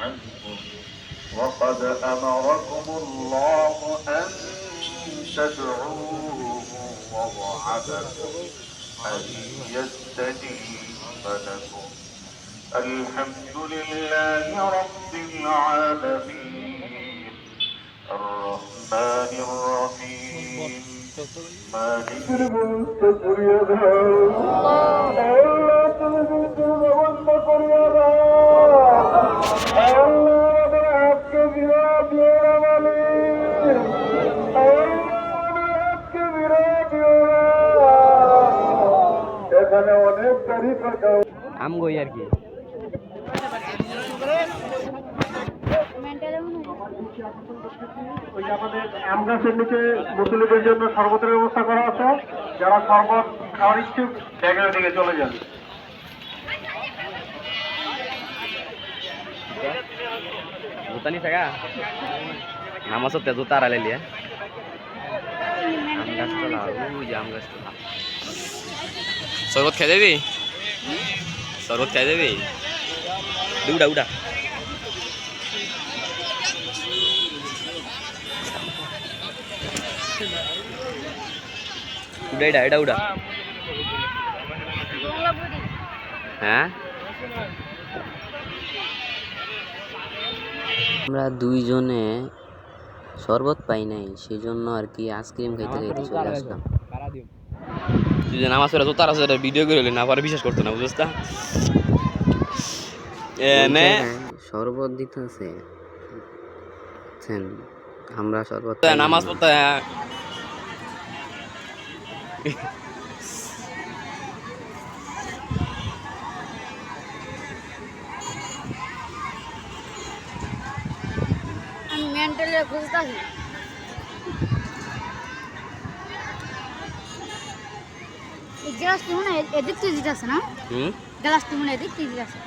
عنكم وقد أمركم الله أن تدعوه ووعدكم أن يستجيب لكم الحمد لله رب العالمين الرحمن الرحيم مالك الملك এখানে অনেক তারিফ আম গই আর কি ওই আমাদের আম গাছের নিচে মুসলিমদের জন্য শরবতের ব্যবস্থা করা আছে। যারা শরবত খাওয়ার ইচ্ছুক ব্যাগের দিকে চলে যান। জুতা নি থাকা নামাজ হতে জুতা আড়ালে লিয়া আম গাছ তোলা ওই যে আম গাছ তোলা শরবত খেয়ে যাবি শরবত খেয়ে যাবি উড়া উড়া উড়া এটা এটা উড়া হ্যাঁ আমরা দুইজনে শরবত পাই নাই সেজন্য আর কি আইসক্রিম খাইতে খাইতে চলে আসলাম তুই যে নামাজ পড়ে তো তারা সেটা ভিডিও করে না পরে বিশ্বাস করতো না বুঝছ এনে শরবত দিতেছে আমরা শরবত নামাজ পড়তে মেন্টালি খুঁজতাছি এই গ্লাসটি মনে এদিক তুই দিতেছে না গ্লাসটি মনে এদিক তুই দিতেছে